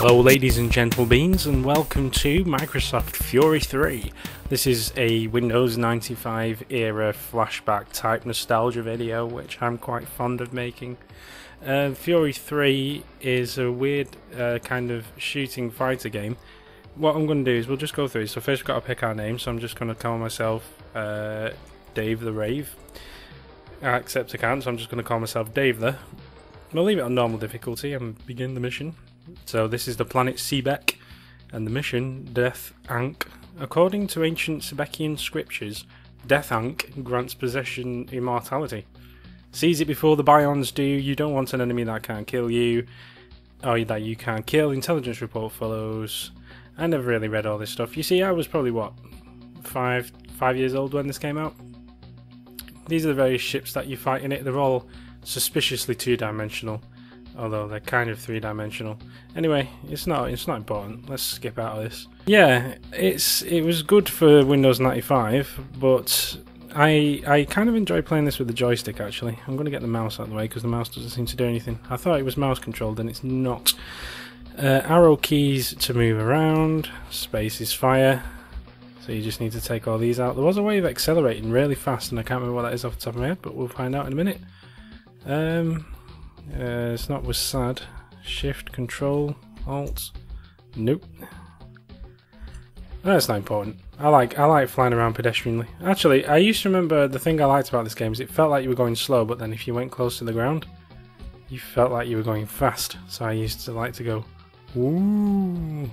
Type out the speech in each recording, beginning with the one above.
Hello ladies and gentlebeans, and welcome to Microsoft Fury 3. This is a Windows 95 era flashback type nostalgia video, which I'm quite fond of making. Fury 3 is a weird kind of shooting fighter game. What I'm going to do is we'll just go through. So first we've got to pick our name, so I'm just going to call myself Dave the Rave. Except I can't, so I'm just going to call myself Dave the. We'll leave it on normal difficulty and begin the mission. So this is the planet Sebek, and the mission, Death Ankh. According to ancient Sebekian scriptures, Death Ankh grants possession immortality. Seize it before the Bions do. You don't want an enemy that can't kill you, or that you can't kill. Intelligence report follows. I never really read all this stuff. You see, I was probably, what, five years old when this came out? These are the various ships that you fight in it. They're all suspiciously two-dimensional, although they're kind of three-dimensional. Anyway, it's not important. Let's skip out of this. Yeah, it was good for Windows 95, but I kind of enjoy playing this with the joystick. Actually, I'm going to get the mouse out of the way because the mouse doesn't seem to do anything. I thought it was mouse controlled, and it's not. Arrow keys to move around. Space is fire. So you just need to take all these out. There was a way of accelerating really fast, and I can't remember what that is off the top of my head, but we'll find out in a minute. It's not with SAD. Shift, Control, Alt. Nope. That's not important. I like flying around pedestrianly. Actually, I used to remember the thing I liked about this game is it felt like you were going slow, but then if you went close to the ground, you felt like you were going fast. So I used to like to go, ooh.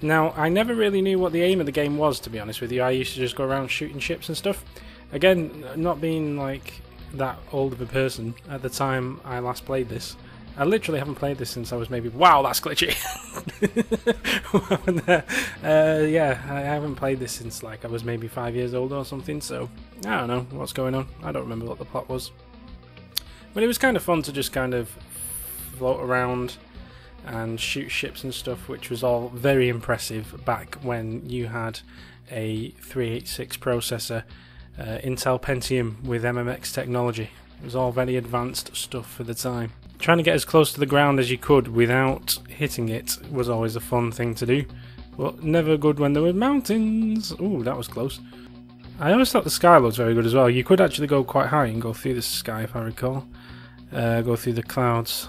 Now, I never really knew what the aim of the game was, to be honest with you. I used to just go around shooting ships and stuff. Again, not being like that old of a person at the time I last played this. I literally haven't played this since I was maybe... Wow, that's glitchy! Yeah, I haven't played this since like I was maybe 5 years old or something, so I don't know what's going on. I don't remember what the plot was. But it was kind of fun to just kind of float around and shoot ships and stuff, which was all very impressive back when you had a 386 processor, Intel Pentium with MMX technology. It was all very advanced stuff for the time. Trying to get as close to the ground as you could without hitting it was always a fun thing to do, but never good when there were mountains. Ooh, that was close. I always thought the sky looked very good as well. You could actually go quite high and go through the sky, if I recall. Go through the clouds.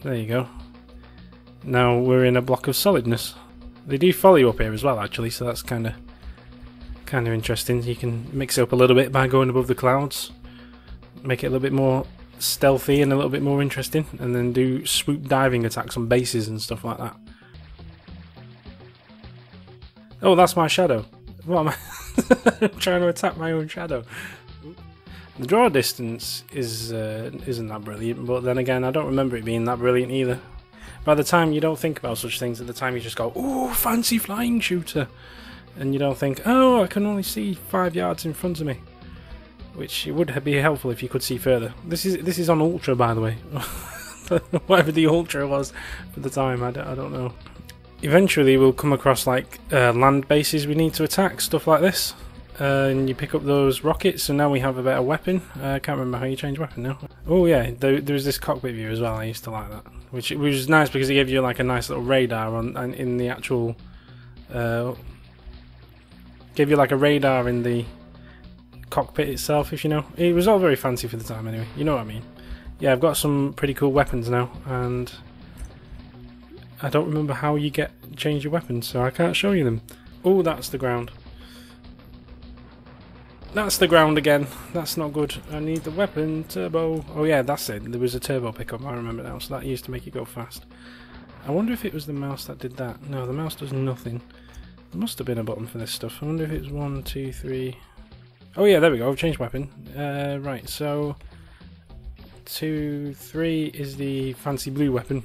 There you go. Now we're in a block of solidness. They do follow you up here as well, actually, so that's kind of interesting. You can mix it up a little bit by going above the clouds, make it a little bit more stealthy and a little bit more interesting, and then do swoop diving attacks on bases and stuff like that. Oh, that's my shadow. What am I? I'm trying to attack my own shadow. The draw distance isn't that brilliant, but then again, I don't remember it being that brilliant either. By the time you don't think about such things, at the time you just go, ooh, fancy flying shooter. And you don't think, oh, I can only see 5 yards in front of me. Which would be helpful if you could see further. This is on Ultra, by the way. Whatever the Ultra was for the time, I don't know. Eventually we'll come across like land bases we need to attack, stuff like this. And you pick up those rockets, and now we have a better weapon. I can't remember how you change weapon now. Oh yeah, there's this cockpit view as well. I used to like that, which was nice because it gave you like a nice little radar in the actual. Gave you like a radar in the cockpit itself, if you know. It was all very fancy for the time, anyway. You know what I mean? Yeah, I've got some pretty cool weapons now, and I don't remember how you change your weapons, so I can't show you them. Oh, that's the ground. That's the ground again. That's not good. I need the weapon turbo. Oh yeah, that's it. There was a turbo pickup. I remember now. So that used to make it go fast. I wonder if it was the mouse that did that. No, the mouse does nothing. There must have been a button for this stuff. I wonder if it's 1, 2, 3. Oh yeah, there we go. I've changed weapon. Right. So 2, 3 is the fancy blue weapon.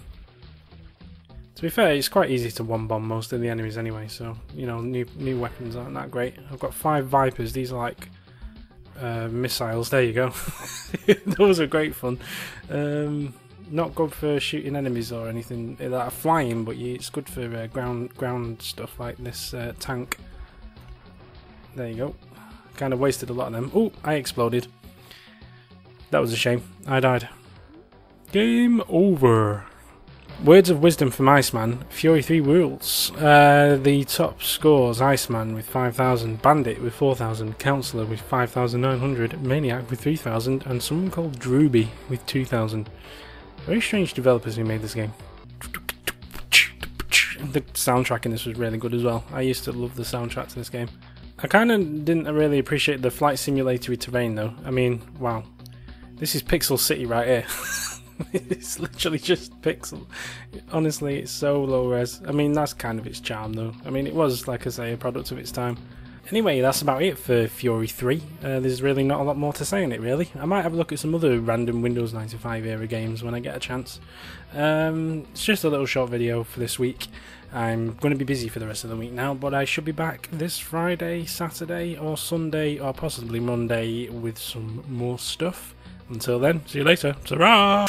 To be fair, it's quite easy to one-bomb most of the enemies anyway, so, you know, new weapons aren't that great. I've got 5 Vipers. These are like missiles. There you go. Those are great fun. Not good for shooting enemies or anything that are flying, but it's good for ground stuff like this tank. There you go. Kind of wasted a lot of them. Oh, I exploded. That was a shame. I died. Game over. Words of wisdom from Iceman. Fury3 rules. The top scores: Iceman with 5,000, Bandit with 4,000, Counsellor with 5,900, Maniac with 3,000, and someone called Drooby with 2,000. Very strange developers who made this game. The soundtrack in this was really good as well. I used to love the soundtrack to this game. I kind of didn't really appreciate the flight simulatory terrain though. I mean, wow. This is Pixel City right here. It's literally just pixel. Honestly, it's so low res. I mean, that's kind of its charm though. I mean, it was, like I say, a product of its time. Anyway, that's about it for Fury 3. There's really not a lot more to say on it, really. I might have a look at some other random Windows 95 era games when I get a chance. It's just a little short video for this week. I'm going to be busy for the rest of the week now, but I should be back this Friday, Saturday, or Sunday, or possibly Monday with some more stuff. Until then, see you later. Ta-ra!